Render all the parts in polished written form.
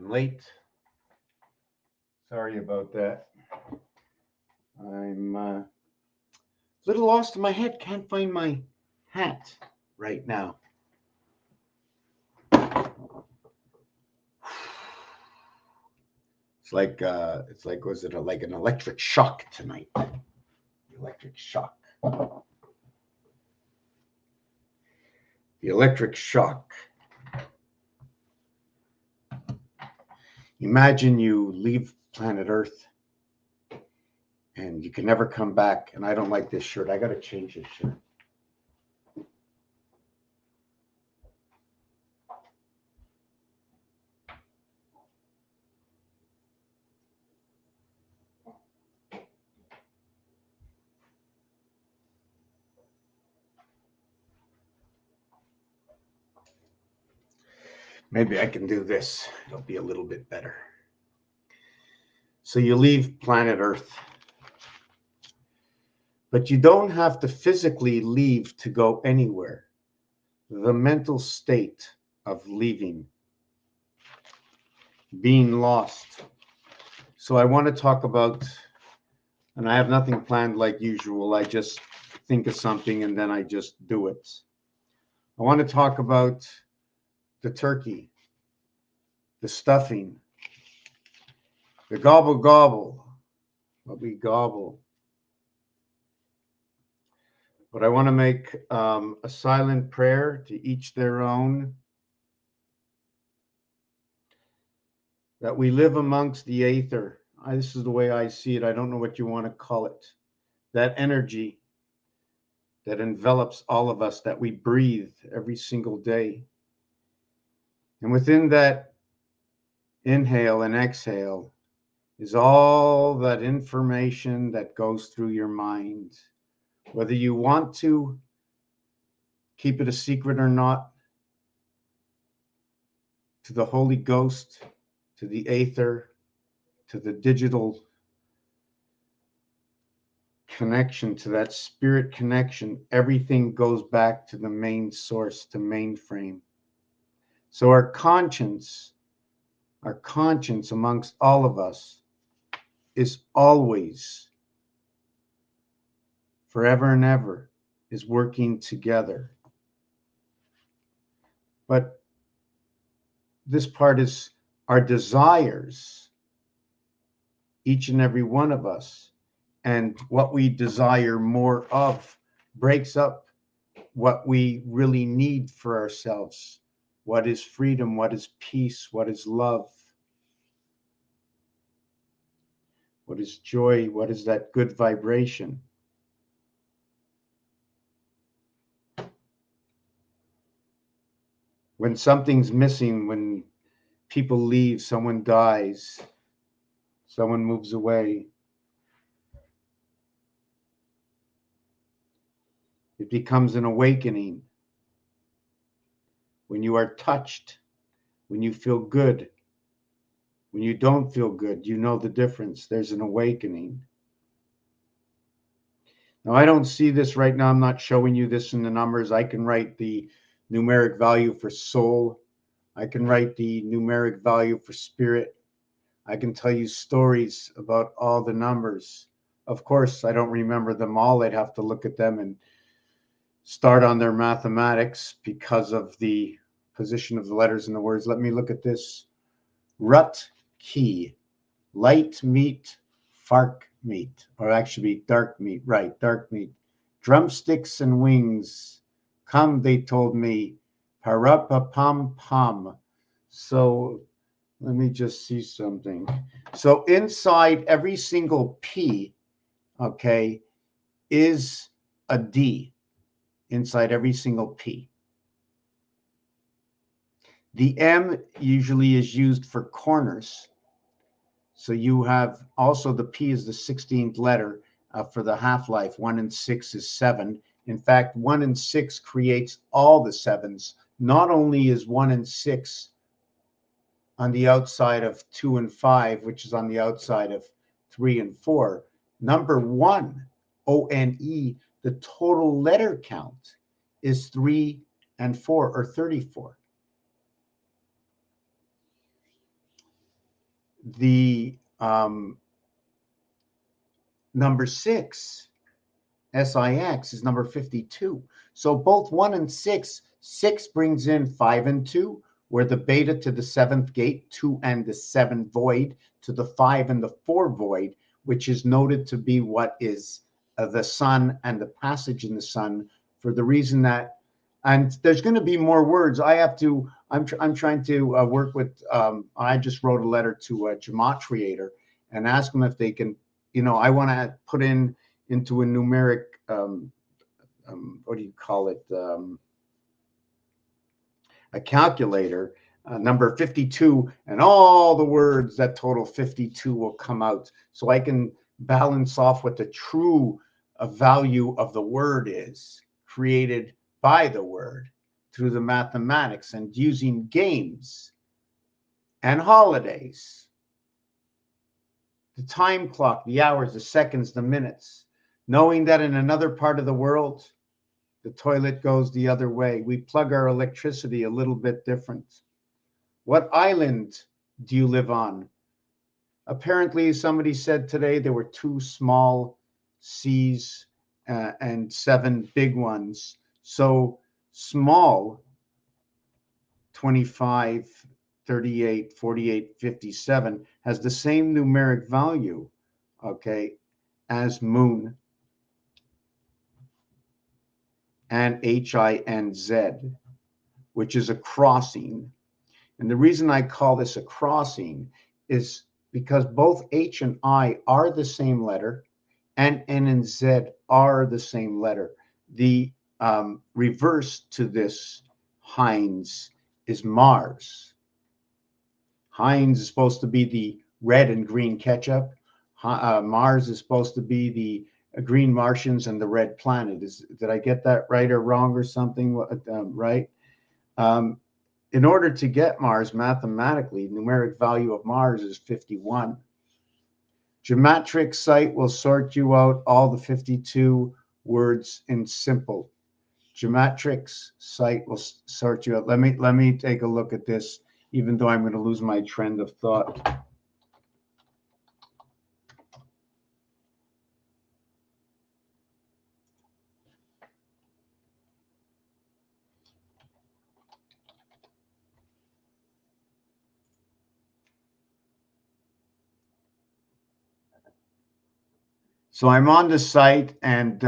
I'm late. Sorry about that. I'm a little lost in my head. Can't find my hat right now. It's like was it like an electric shock tonight? Electric shock. The electric shock. Imagine you leave planet Earth and you can never come back. And I don't like this shirt. I got to change this shirt. Maybe I can do this. It'll be a little bit better. So you leave planet Earth. But you don't have to physically leave to go anywhere. The mental state of leaving, being lost. So I want to talk about, and I have nothing planned like usual. I just think of something and then I just do it. I want to talk about the turkey, the stuffing, the gobble gobble, what we gobble. But I want to make a silent prayer, to each their own, that we live amongst the aether. This is the way I see it. I don't know what you want to call it. That energy that envelops all of us, that we breathe every single day. And within that inhale and exhale is all that information that goes through your mind. Whether you want to keep it a secret or not, to the Holy Ghost, to the aether, to the digital connection, to that spirit connection, everything goes back to the main source, to mainframe. So our conscience amongst all of us is always, forever and ever, is working together. But this part is our desires, each and every one of us, and what we desire more of breaks up what we really need for ourselves. What is freedom? What is peace? What is love? What is joy? What is that good vibration? When something's missing, when people leave, someone dies, someone moves away, it becomes an awakening. When you are touched, when you feel good, when you don't feel good, you know the difference. There's an awakening. Now, I don't see this right now. I'm not showing you this in the numbers. I can write the numeric value for soul. I can write the numeric value for spirit. I can tell you stories about all the numbers. Of course, I don't remember them all. I'd have to look at them and start on their mathematics because of the position of the letters and the words. Let me look at this. Rut key, light meat, fark meat, or actually dark meat, right, dark meat. Drumsticks and wings. Come, they told me, parappa-pom-pom. So let me just see something. So inside every single P, okay, is a D inside every single P. The M usually is used for corners. So you have also the P is the 16th letter for the half-life. 1 and 6 is 7. In fact, 1 and 6 creates all the sevens. Not only is 1 and 6 on the outside of 2 and 5, which is on the outside of 3 and 4. Number 1, O-N-E, the total letter count is 3 and 4, or 34. the number 6, SIX, is number 52. So both 1 and 6, 6 brings in 5 and 2, where the beta to the 7th gate, 2 and the 7 void to the 5 and the 4 void, which is noted to be what is the sun and the passage in the sun, for the reason that, and there's going to be more words. I'm trying to work with, I just wrote a letter to a Gematriator and ask them if they can, I want to put into a numeric, what do you call it? A calculator, number 52, and all the words that total 52 will come out. So I can balance off what the true value of the word is, created by the word through the mathematics and using games and holidays, the time clock, the hours, the seconds, the minutes, knowing that in another part of the world, the toilet goes the other way. We plug our electricity a little bit different. What island do you live on? Apparently, somebody said today there were 2 small seas and 7 big ones. So small, 25, 38, 48, 57, has the same numeric value, okay, as moon and HINZ, which is a crossing. And the reason I call this a crossing is because both H and I are the same letter, and N and Z are the same letter. The reverse to this Heinz is Mars. Heinz is supposed to be the red and green ketchup. Mars is supposed to be the green Martians and the red planet. Did I get that right or wrong or something? Right? In order to get Mars mathematically, numeric value of Mars is 51. Geometric site will sort you out all the 52 words in simple. Geometric site will sort you out. Let me take a look at this, even though I'm going to lose my trend of thought. So I'm on the site, and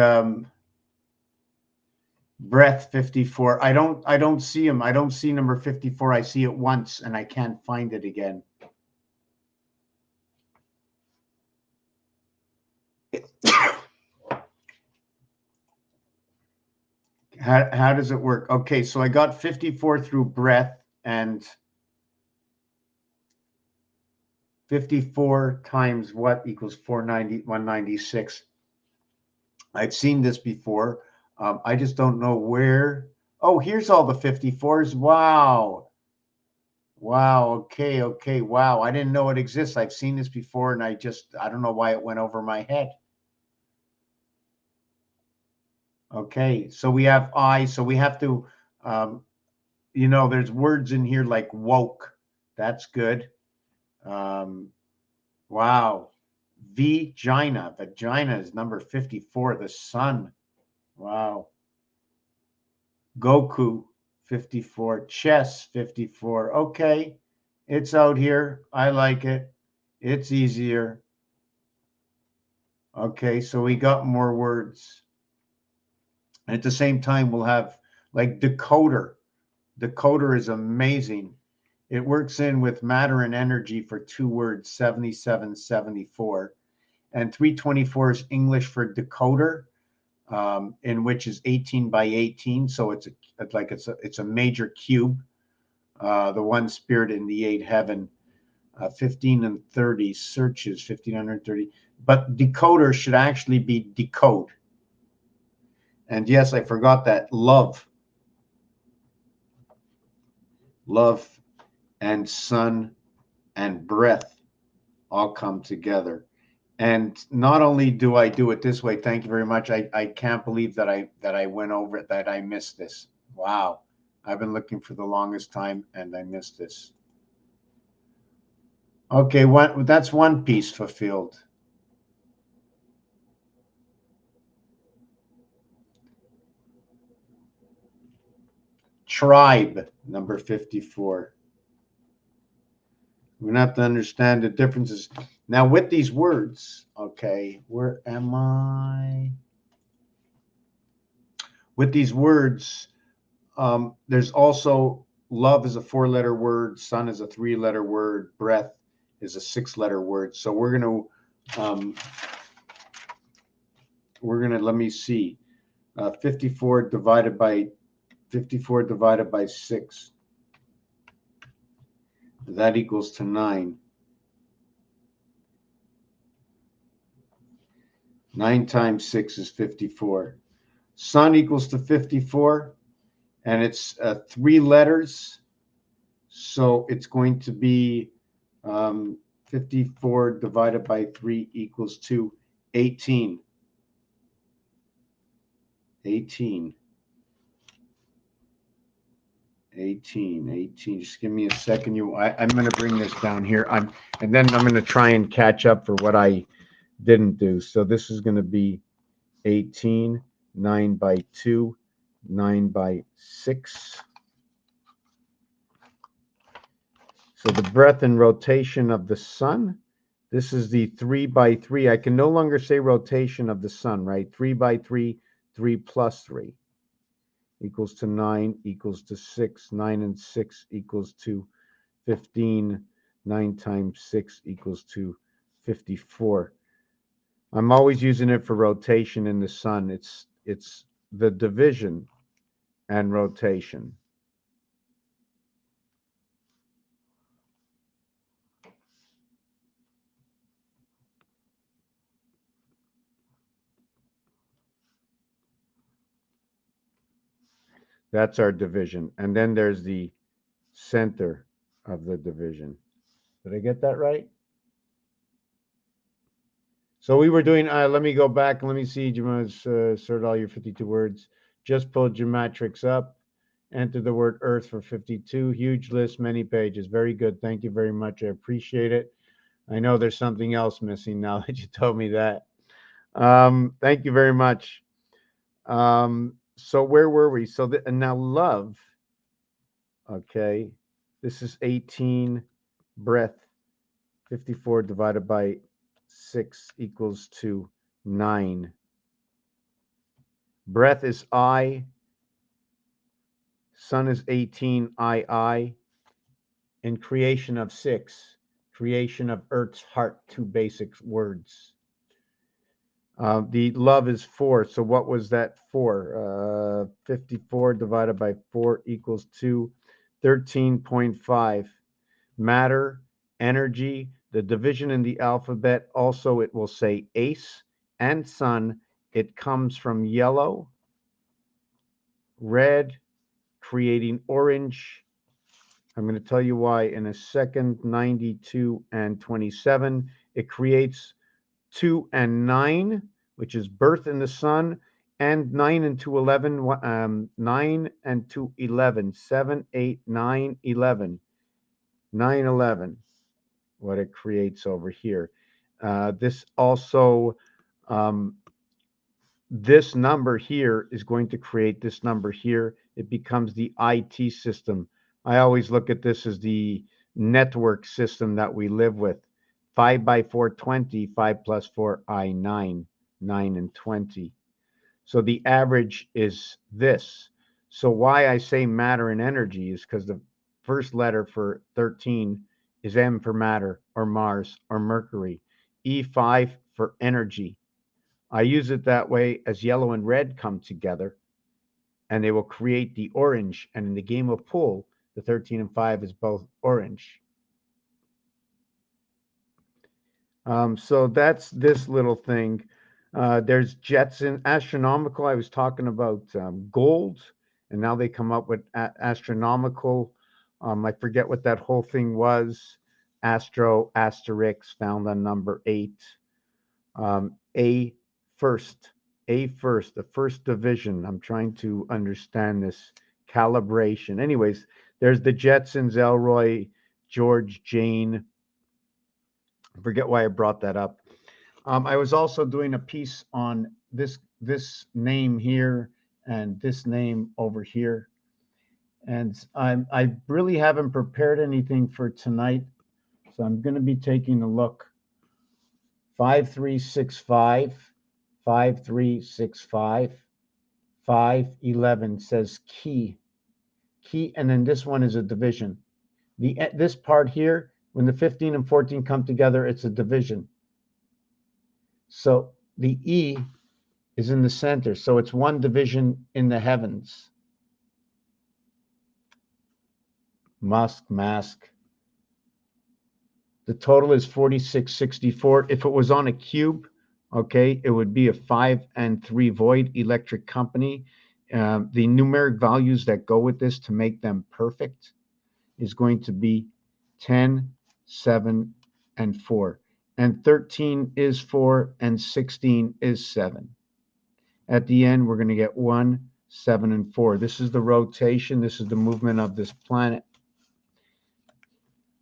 breath 54. I don't see him. I don't see number 54. I see it once and I can't find it again. How does it work? Okay, so I got 54 through breath, and 54 times what equals 196. I've seen this before. I just don't know where. Oh, here's all the 54s. Wow. Wow. Okay. Wow. I didn't know it exists. I've seen this before, and I don't know why it went over my head. Okay. So we have I. So we have to, there's words in here like woke. That's good. Wow. Vagina. Vagina is number 54. The sun. Wow. Goku, 54. Chess, 54. Okay. It's out here. I like it. It's easier. Okay. So we got more words. And at the same time, we'll have like decoder. Decoder is amazing. It works in with matter and energy for 2 words, 77, 74. And 324 is English for decoder, in which is 18 by 18. So it's a major cube, the one spirit in the 8 heaven. 15 and 30 searches, 1530. But decoder should actually be decode. And yes, I forgot that love and sun and breath all come together. And not only do I do it this way, thank you very much. I can't believe that I went over it, that I missed this. Wow. I've been looking for the longest time and I missed this. Okay, that's one piece fulfilled. Tribe, number 54. We're going to have to understand the differences. Now, with these words, okay, where am I? With these words, there's also love is a 4-letter word, sun is a 3-letter word, breath is a 6-letter word. So we're gonna let me see, 54 divided by 6, that equals to 9. 9 times 6 is 54. Sun equals to 54, and it's 3 letters. So it's going to be 54 divided by 3 equals to 18. 18. Just give me a second. I'm going to bring this down here. And then I'm going to try and catch up for what I didn't do. So this is going to be 18, 9 by 2, 9 by 6. So the breadth and rotation of the sun, this is the 3 by 3. I can no longer say rotation of the sun, right? 3 by 3, 3 plus 3 equals to 9, equals to 6. 9 and 6 equals to 15. 9 times 6 equals to 54. I'm always using it for rotation in the sun. It's the division and rotation. That's our division. And then there's the center of the division. Did I get that right? So we were doing, let me go back and let me see, insert all your 52 words. Just pull Gematrix up, enter the word Earth for 52. Huge list, many pages. Very good. Thank you very much. I appreciate it. I know there's something else missing now that you told me that. Thank you very much. So where were we? And now love, okay, this is 18, breath, 54 divided by 6 equals to 9. Breath is I, sun is 18, I, and creation of 6, creation of Earth's heart, 2 basic words. The love is 4. So what was that for? 54 divided by 4 equals to 13.5. Matter, energy, the division in the alphabet. Also, it will say ace and sun. It comes from yellow, red, creating orange. I'm going to tell you why in a second. 92 and 27. It creates 2 and 9, which is birth in the sun, and 9 and 2, 11, 9 and 2, 11, 7, 8, 9, 11, 9, 11, what it creates over here. This also, this number here is going to create this number here. It becomes the IT system. I always look at this as the network system that we live with. 5 by 4, 20, 5 plus 4, 9, 9 and 20. So the average is this. So why I say matter and energy is because the first letter for 13 is M for matter or Mars or Mercury. E5 for energy. I use it that way as yellow and red come together and they will create the orange. And in the game of pool, the 13 and 5 is both orange. So that's this little thing. There's Jetson, astronomical. I was talking about gold, and now they come up with astronomical. I forget what that whole thing was. Astro, asterisk, found on number 8. A first, the first division. I'm trying to understand this calibration. Anyways, there's the Jetsons, Elroy, George, Jane, I forget why I brought that up. I was also doing a piece on this name here and this name over here, and I really haven't prepared anything for tonight, so I'm going to be taking a look. 5365, 5365, 511 says key, and then this one is a division. This part here, when the 15 and 14 come together, it's a division. So the E is in the center. So it's one division in the heavens. Mask. The total is 4664. If it was on a cube, okay, it would be a 5 and 3 void electric company. The numeric values that go with this to make them perfect is going to be 10, 7, and 4. And 13 is 4, and 16 is 7. At the end, we're going to get 1, 7, and 4. This is the rotation. This is the movement of this planet.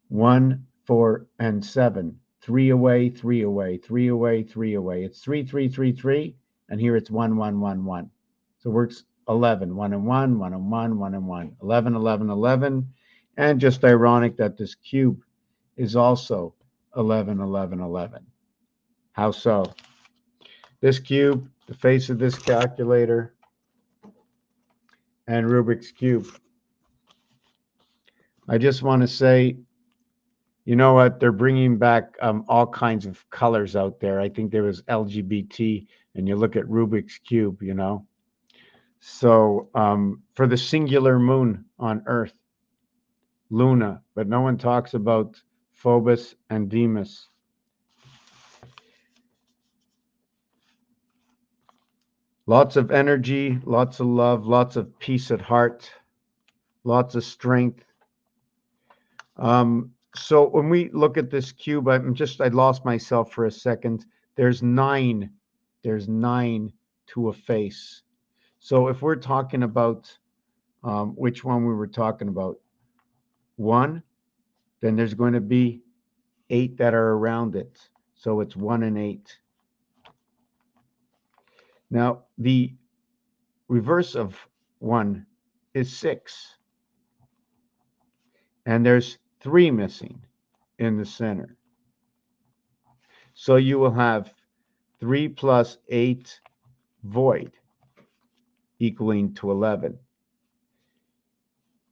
1, 4, and 7. 3 away, 3 away, 3 away, 3 away. It's 3, 3, 3, 3, and here it's 1, 1, 1, 1. So it works 11. 1 and 1, 1 and 1, 1 and 1. 11, 11, 11. And just ironic that this cube is also 11, 11, 11. How so? This cube, the face of this calculator, and Rubik's Cube. I just want to say, you know what? They're bringing back all kinds of colors out there. I think there was LGBT, and you look at Rubik's Cube, you know. So for the singular moon on Earth, Luna, but no one talks about Phobos and Deimos. Lots of energy, lots of love, lots of peace at heart, lots of strength. So when we look at this cube, I lost myself for a second. There's 9 to a face. So if we're talking about which one we were talking about, 1, then there's going to be 8 that are around it. So it's 1 and 8. Now, the reverse of 1 is 6. And there's 3 missing in the center. So you will have 3 plus 8 void equaling to 11.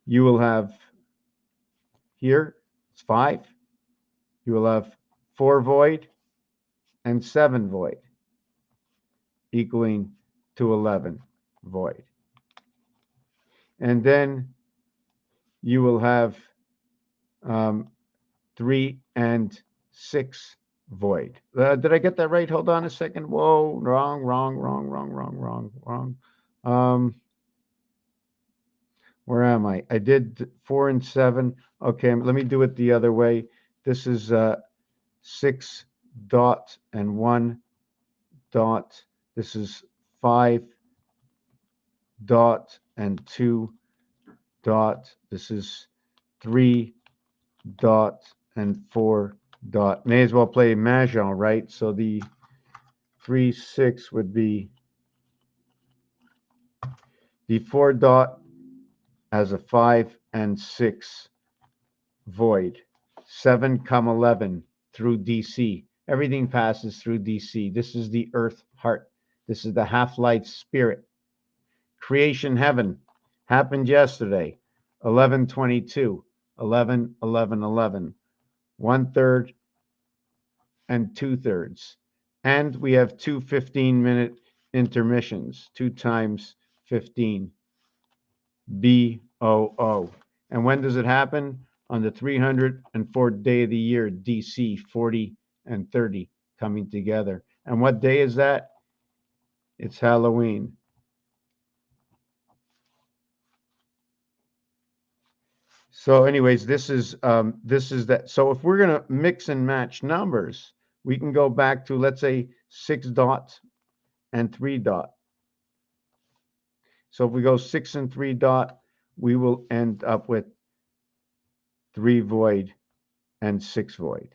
You will have here, it's 5. You will have 4 void and 7 void equaling to 11 void. And then you will have 3 and 6 void. Did I get that right? Hold on a second. Whoa, wrong. Where am I? I did 4 and 7. Okay, let me do it the other way. This is 6 dot and 1 dot. This is 5 dot and 2 dot. This is 3 dot and 4 dot. May as well play Mahjong, right? So the 3, 6 would be the 4 dot as a 5 and 6 void. 7, 11 through DC. Everything passes through DC. This is the earth heart. This is the half-life spirit. Creation heaven happened yesterday. 11:22, 11, 11, 11. 1/3 and 2/3. And we have 2 15-minute intermissions. 2 times 15. BOO. And when does it happen? On the 304th day of the year, DC, 40 and 30 coming together. And what day is that? It's Halloween. So anyways, this is that. So if we're going to mix and match numbers, we can go back to, let's say, 6 dot and 3 dot. So if we go 6 and 3 dot, we will end up with 3 void and 6 void.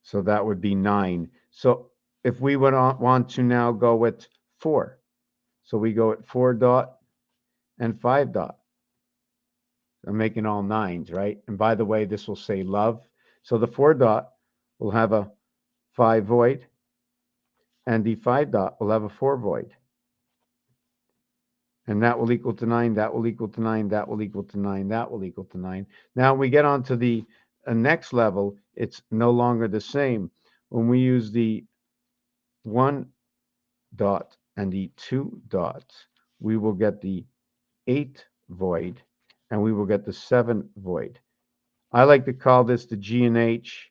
So that would be 9. So if we would want to now go with 4, so we go at 4 dot and 5 dot. I'm making all 9s, right? And by the way, this will say love. So the 4 dot will have a 5 void, and the 5 dot will have a 4 void. And that will equal to 9, that will equal to 9, that will equal to 9, that will equal to 9. Now we get on to the next level, it's no longer the same. When we use the 1 dot and the 2 dots, we will get the 8 void, and we will get the 7 void. I like to call this the G and H.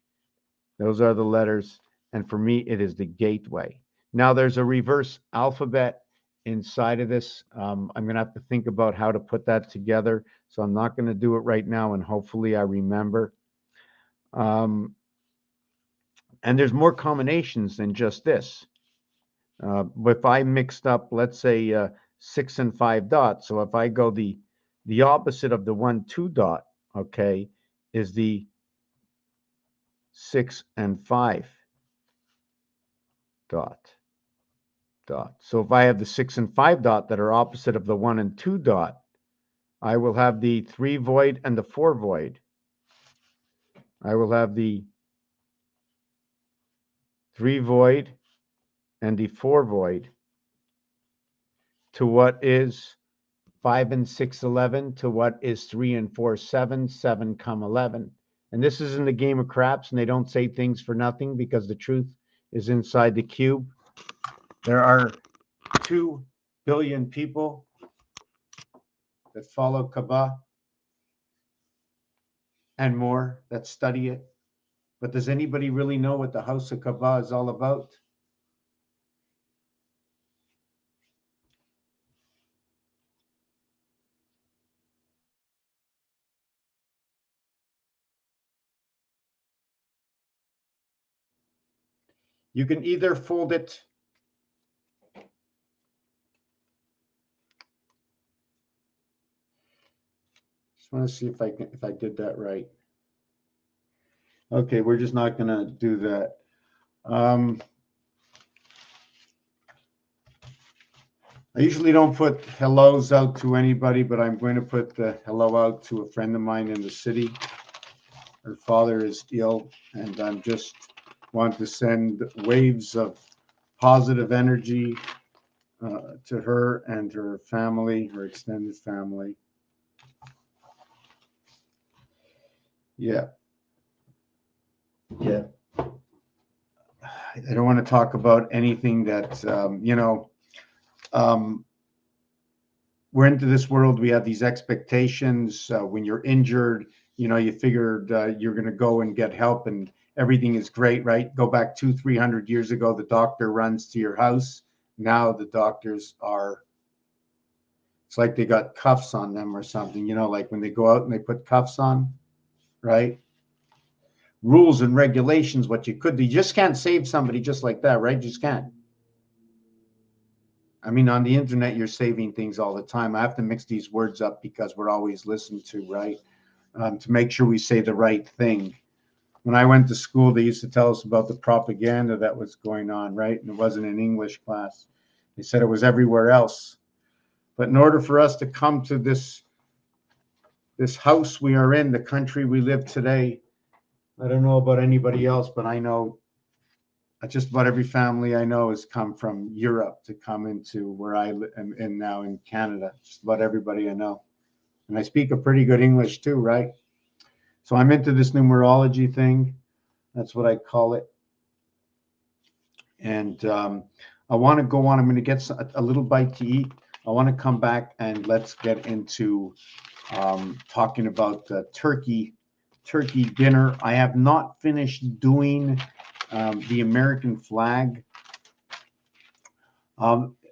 Those are the letters, and for me, it is the gateway. Now, there's a reverse alphabet inside of this. I'm going to have to think about how to put that together, so I'm not going to do it right now, and hopefully I remember. And there's more combinations than just this. If I mixed up, let's say, 6 and 5 dots, so if I go the opposite of the 1, 2 dot, okay, is the 6 and 5 dot. So if I have the 6 and 5 dot that are opposite of the 1 and 2 dot, I will have the 3 void and the 4 void. I will have the 3 void and the 4 void to what is 5 and 6, 11, to what is 3 and 4, 7, 7 come 11. And this is in the game of craps, and they don't say things for nothing because the truth is inside the cube. There are 2 billion people that follow Kabbalah and more that study it. But does anybody really know what the House of Kabbalah is all about? You can either fold it just want to see if I did that right. Okay, we're just not going to do that. I usually don't put hellos out to anybody, but I'm going to put the hello out to a friend of mine in the city. Her father is ill, and I'm just want to send waves of positive energy to her and her family, her extended family. Yeah. I don't want to talk about anything that, we're into this world. We have these expectations. When you're injured, you figured you're going to go and get help and everything is great, right? Go back 200-300 years ago, the doctor runs to your house. Now the doctors it's like they got cuffs on them or something, like when they go out and they put cuffs on, right? Rules and regulations, what you could do. You just can't save somebody just like that, right? You just can't. I mean, on the internet, you're saving things all the time. I have to mix these words up because we're always listened to, right? To make sure we say the right thing. When I went to school, they used to tell us about the propaganda that was going on, right? And it wasn't in English class. They said it was everywhere else. But in order for us to come to this house we are in, the country we live today, I don't know about anybody else, but I know just about every family I know has come from Europe to come into where I am in now in Canada. Just about everybody I know. And I speak a pretty good English too, right? So I'm into this numerology thing. That's what I call it. And I want to go on. I'm going to get a little bite to eat. I want to come back and let's get into talking about turkey dinner. I have not finished doing the American flag.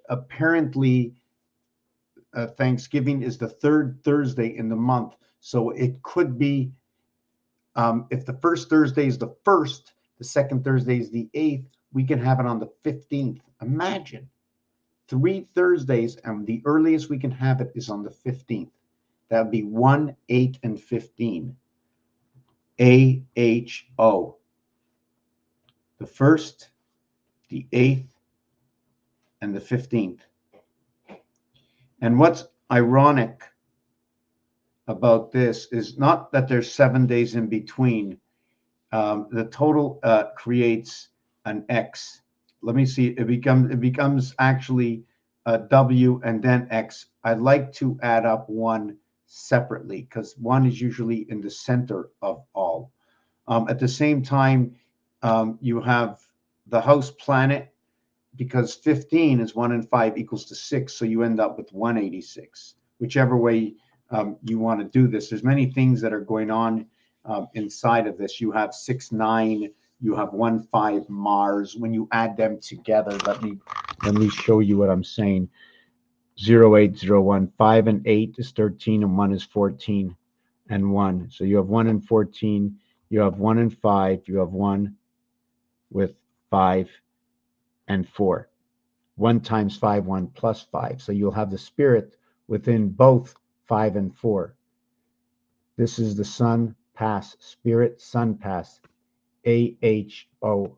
Apparently, Thanksgiving is the third Thursday in the month. So it could be, if the first Thursday is the 1st, the second Thursday is the 8th, we can have it on the 15th. Imagine 3 Thursdays, and the earliest we can have it is on the 15th. That would be 1, 8, and 15. AHO. the 1st, the 8th, and the 15th. And what's ironic about this is not that there's 7 days in between. The total creates an X. Let me see. It becomes actually a W and then X. I'd like to add up 1 separately because 1 is usually in the center of all. At the same time, you have the house planet, because 15 is 1 and 5 equals to 6, so you end up with 186. Whichever way you want to do this, there's many things that are going on inside of this. You have 6, 9, you have 1, 5 Mars. When you add them together, let me show you what I'm saying. 0, 8, 0, 1, 5 and 8 is 13, and 1 is 14 and 1. So you have 1 and 14, you have 1 and 5, you have 1 with 5 and 4. 1 times 5, 1 plus 5. So you'll have the spirit within both 5 and 4. This is the sun pass, spirit sun pass, AHOX.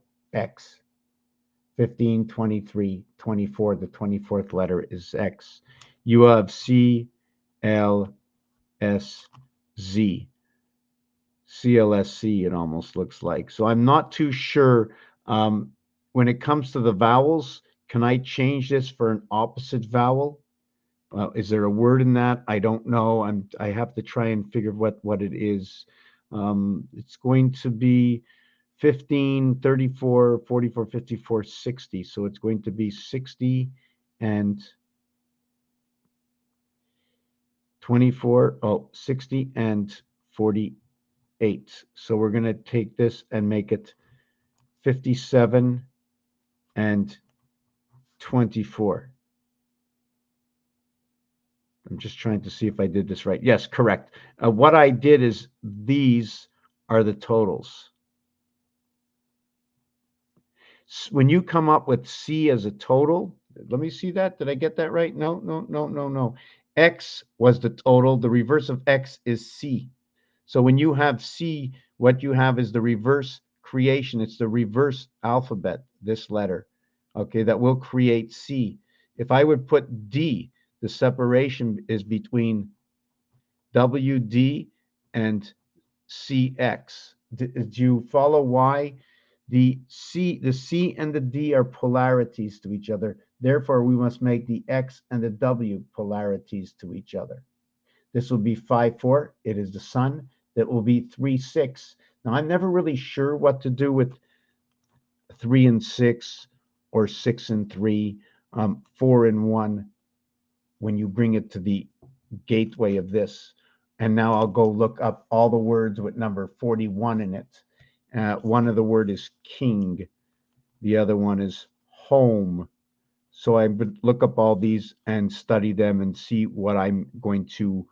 15, 23, 24. The 24th letter is X. You have CLSZ. CLSC, it almost looks like. So I'm not too sure. When it comes to the vowels, can I change this for an opposite vowel? Is there a word in that? I don't know. I have to try and figure what it is. It's going to be 15, 34, 44, 54, 60. So it's going to be 60 and 24. 60 and 48. So we're going to take this and make it 57 and 24. I'm just trying to see if I did this right. Yes, correct. What I did is these are the totals. When you come up with C as a total, let me see that. Did I get that right? No. X was the total. The reverse of X is C. So when you have C, what you have is the reverse creation. It's the reverse alphabet, this letter, okay, that will create C. If I would put D, the separation is between WD and CX. Do you follow why? The C and the D are polarities to each other. Therefore, we must make the X and the W polarities to each other. This will be 5, 4. It is the sun. That will be 3, 6. Now, I'm never really sure what to do with 3 and 6 or 6 and 3, 4 and 1 when you bring it to the gateway of this. And now I'll go look up all the words with number 41 in it. One of the word is king. The other one is home. So I would look up all these and study them and see what I'm going to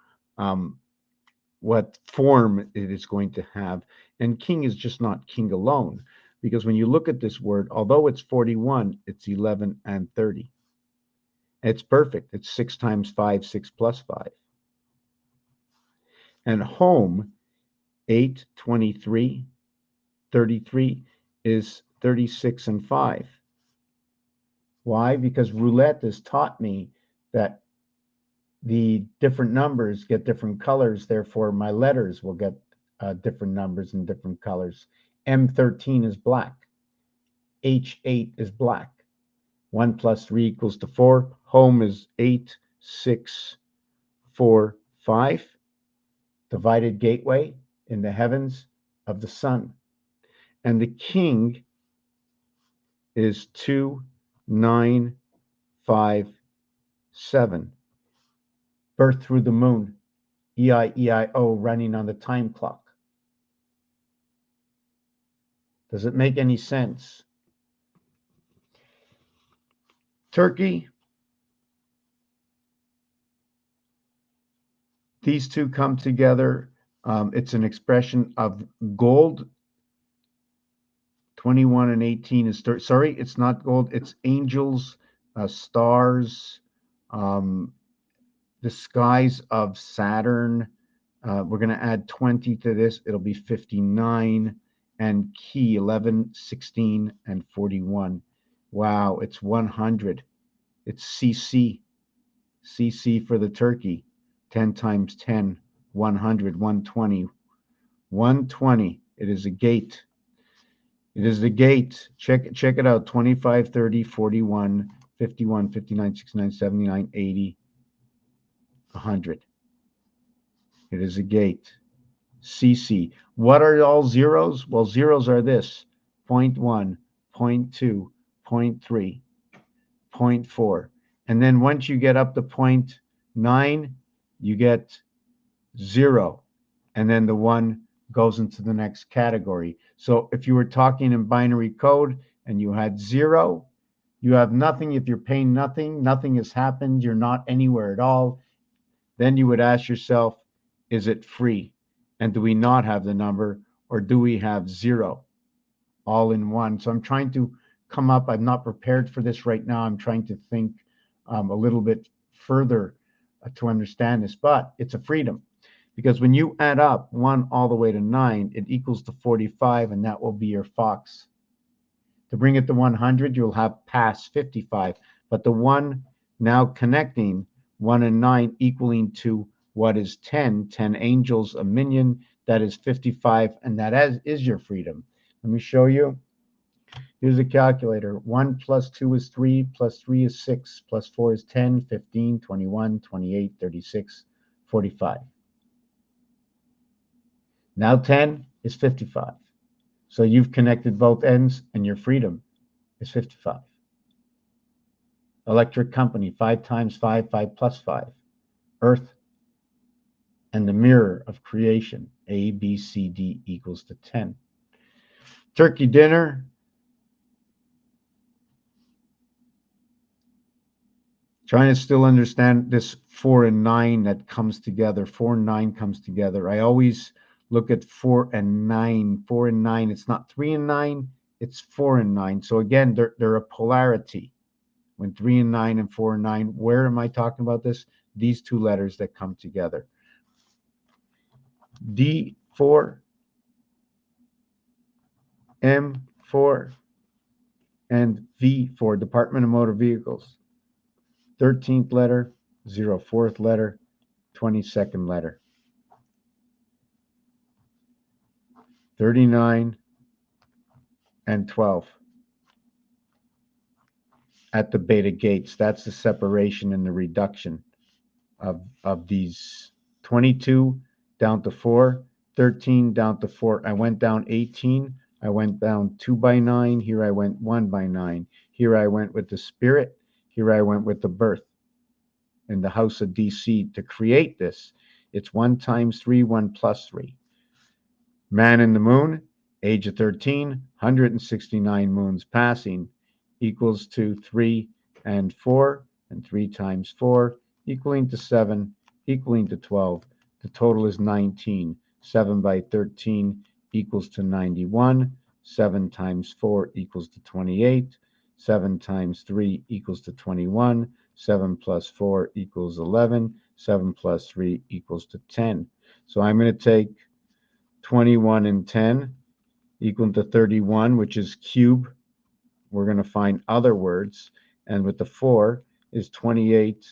what form it is going to have. And king is just not king alone, because when you look at this word, although it's 41, it's 11 and 30. It's perfect. It's 6 times 5, 6 plus 5. And home, 8, 23, 33 is 36 and 5. Why? Because roulette has taught me that the different numbers get different colors. Therefore, my letters will get different numbers and different colors. M13 is black. H8 is black. 1 plus 3 equals to 4. Home is 8, 6, 4, 5. Divided gateway in the heavens of the sun. And the king is 2, 9, 5, 7. Birth through the moon. E-I-E-I-O, running on the time clock. Does it make any sense? Turkey. These two come together. It's an expression of gold. 21 and 18 is sorry, it's not gold. It's angels, stars, the skies of Saturn. We're going to add 20 to this. It'll be 59. and key 11, 16, and 41. Wow, it's 100. It's CC. CC for the turkey. 10 times 10, 100, 120. 120. It is a gate. It is the gate. Check it out. 25, 30, 41, 51, 59, 69, 79, 80, 100. It is a gate. CC. What are all zeros? Well, zeros are this: 0.1, 0.2, 0.3, 0.4. And then once you get up to 0.9, you get 0. And then the 1 goes into the next category. So if you were talking in binary code and you had 0, you have nothing. If you're paying nothing, nothing has happened, you're not anywhere at all, then you would ask yourself, is it free? And do we not have the number, or do we have 0 all in one? So I'm trying to come up. I'm not prepared for this right now. I'm trying to think a little bit further to understand this, but it's a freedom. Because when you add up 1 all the way to 9, it equals to 45, and that will be your fox. To bring it to 100, you'll have past 55. But the 1 now connecting 1 and 9 equaling to what is 10, 10 angels, a minion, that is 55, and that is your freedom. Let me show you. Here's a calculator. 1 plus 2 is 3, plus 3 is 6, plus 4 is 10, 15, 21, 28, 36, 45. Now 10 is 55. So you've connected both ends, and your freedom is 55. Electric company, 5 times 5, 5 plus 5. Earth and the mirror of creation, A, B, C, D equals to 10. Turkey dinner. Trying to still understand this 4 and 9 that comes together. 4 and 9 comes together. I always look at 4 and 9. 4 and 9, it's not 3 and 9, it's 4 and 9. So again, they're a polarity. When 3 and 9 and 4 and 9, where am I talking about this? These two letters that come together. D4, M4, and V4, Department of Motor Vehicles. 13th letter, 04th letter, 22nd letter. 39 and 12 at the beta gates. That's the separation and the reduction of these 22 down to 4, 13 down to 4. I went down 18. I went down 2 by 9. Here I went 1 by 9. Here I went with the spirit. Here I went with the birth in the house of DC to create this. It's 1 times 3, 1 plus 3. Man in the moon, age of 13, 169 moons passing, equals to 3 and 4, and 3 times 4, equaling to 7, equaling to 12. The total is 19. 7 by 13 equals to 91. 7 times 4 equals to 28. 7 times 3 equals to 21. 7 plus 4 equals 11. 7 plus 3 equals to 10. So I'm going to take 21 and 10 equal to 31, which is cube. We're going to find other words. And with the 4 is 28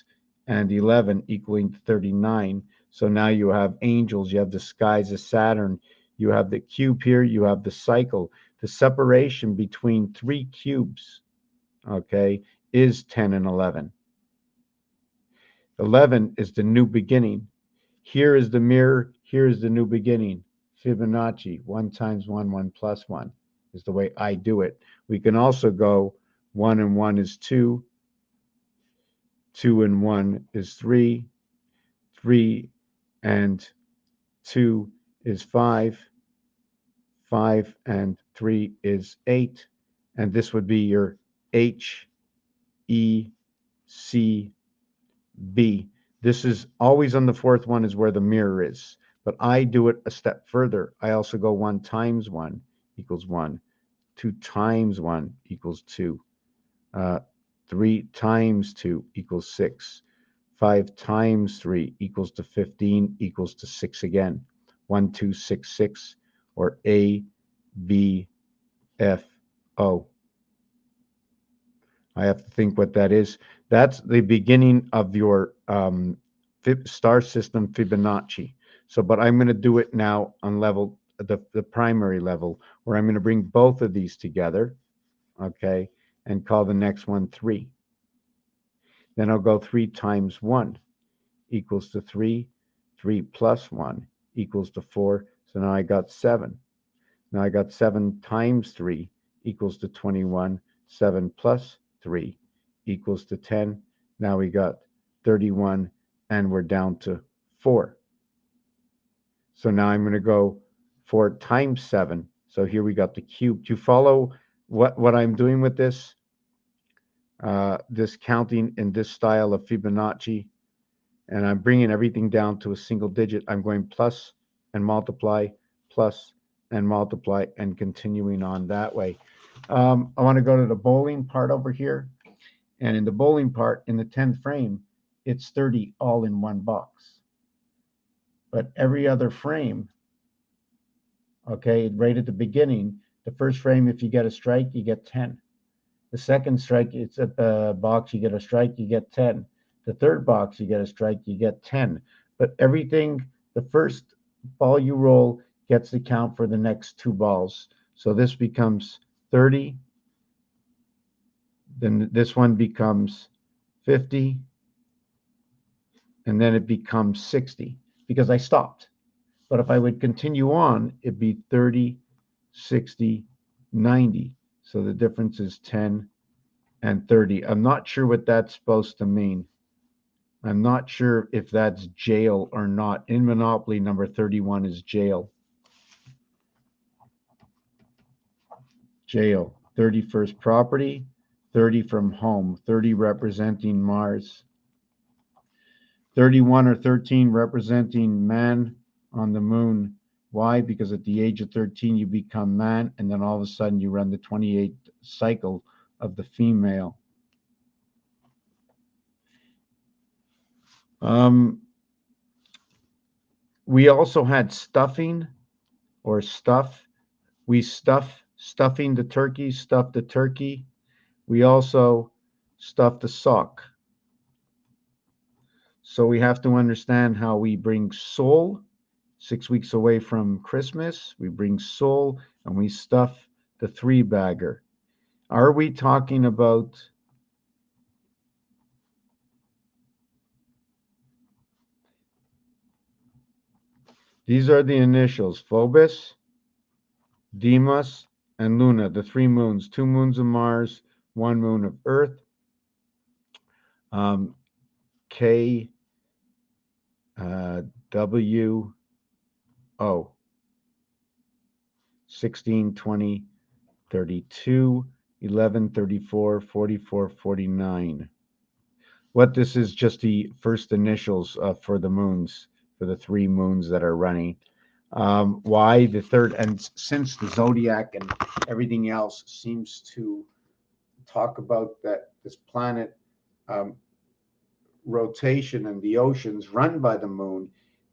and 11 equaling to 39. So now you have angels, you have the skies of Saturn, you have the cube here, you have the cycle. The separation between 3 cubes, okay, is 10 and 11. 11 is the new beginning. Here is the mirror, here is the new beginning. Fibonacci, 1 times 1, 1 plus 1 is the way I do it. We can also go 1 and 1 is 2, 2 and 1 is 3, 3 and 2 is 5, 5 and 3 is 8, and this would be your H, E, C, B. This is always on the fourth one is where the mirror is. But I do it a step further. I also go 1 times 1 equals 1. 2 times 1 equals 2. 3 times 2 equals 6. 5 times 3 equals to 15 equals to 6 again. 1, 2, 6, 6, or A, I have to think what that is. That's the beginning of your star system Fibonacci. So, but I'm going to do it now on level, the primary level, where I'm going to bring both of these together, okay, and call the next one 3. Then I'll go 3 times 1 equals to 3. 3 plus 1 equals to 4. So now I got 7. Now I got 7 times 3 equals to 21. 7 plus 3 equals to 10. Now we got 31, and we're down to 4. So now I'm going to go 4 times 7. So here we got the cube. Do you follow what I'm doing with this? This counting in this style of Fibonacci. And I'm bringing everything down to a single digit. I'm going plus and multiply, plus and multiply, and continuing on that way. I want to go to the bowling part over here. And in the bowling part, in the 10th frame, it's 30 all in one box. But every other frame, okay, right at the beginning, the first frame, if you get a strike, you get 10. The second strike, it's at the box, you get a strike, you get 10. The third box, you get a strike, you get 10. But everything, the first ball you roll gets the count for the next 2 balls. So this becomes 30. Then this one becomes 50. And then it becomes 60 because I stopped. But if I would continue on, it'd be 30, 60, 90. So the difference is 10 and 30. I'm not sure what that's supposed to mean. I'm not sure if that's jail or not. In Monopoly, number 31 is jail. Jail. 31st property, 30 from home, 30 representing Mars. 31 or 13 representing man on the moon. Why? Because at the age of 13, you become man, and then all of a sudden you run the 28th cycle of the female. We also had stuffing or stuff. We stuffing the turkey, stuff the turkey. We also stuff the sock. So we have to understand how we bring soul 6 weeks away from Christmas. We bring soul and we stuff the 3-bagger. Are we talking about these are the initials, Phobos, Deimos, and Luna, the 3 moons, 2 moons of Mars, 1 moon of Earth. K, W, O, 16, 20, 32, 11, 34, 44, 49. What this is just the first initials for the moons, for the 3 moons that are running. Why the third? And since the zodiac and everything else seems to talk about that this planet rotation and the oceans run by the moon,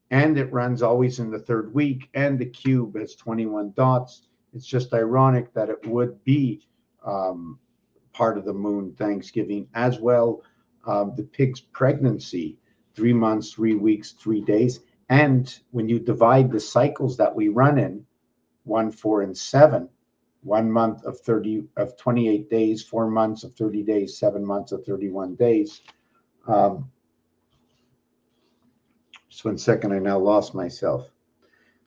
and it runs always in the 3rd week, and the cube has 21 dots. It's just ironic that it would be part of the moon Thanksgiving as well. The pig's pregnancy, 3 months, 3 weeks, 3 days. And when you divide the cycles that we run in, 1, 4, and 7, 1 month of 28 days, 4 months of 30 days, 7 months of 31 days. Just 1 second, I now lost myself.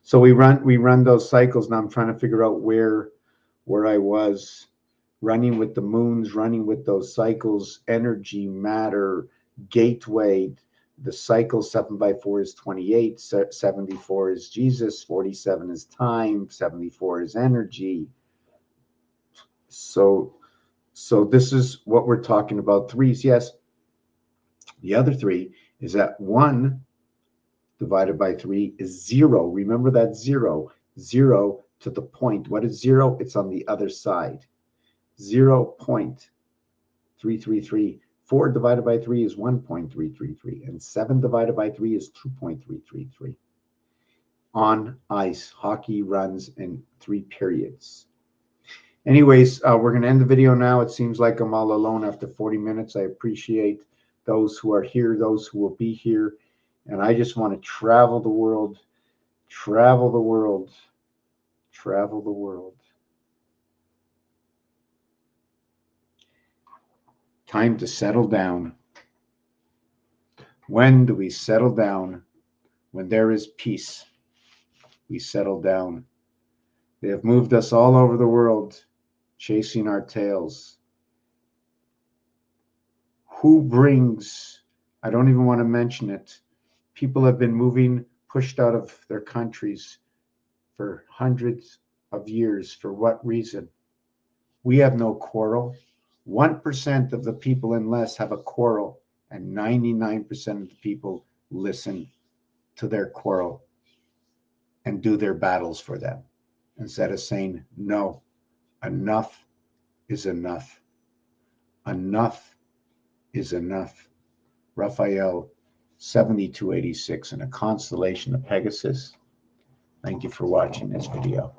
So we run those cycles. Now I'm trying to figure out where I was. Running with the moons, running with those cycles, energy, matter, gateway. The cycle 7 by 4 is 28, 74 is Jesus, 47 is time, 74 is energy. So this is what we're talking about. 3s, yes. The other 3 is that 1 divided by 3 is 0. Remember that 0. 0 to the point. What is 0? It's on the other side. 0.333. 4 divided by 3 is 1.333. And 7 divided by 3 is 2.333. on ice. Hockey runs in 3 periods. Anyways, we're going to end the video now. It seems like I'm all alone after 40 minutes. I appreciate those who are here, those who will be here. And I just want to travel the world, travel the world, travel the world. Time to settle down. When do we settle down? When there is peace, we settle down. They have moved us all over the world, chasing our tails. Who brings, I don't even want to mention it, people have been moving, pushed out of their countries for hundreds of years. For what reason? We have no quarrel. 1% of the people in less have a quarrel, and 99% of the people listen to their quarrel and do their battles for them instead of saying, no, enough is enough. Enough is enough. Raphael 7286 in a constellation of Pegasus. Thank you for watching this video.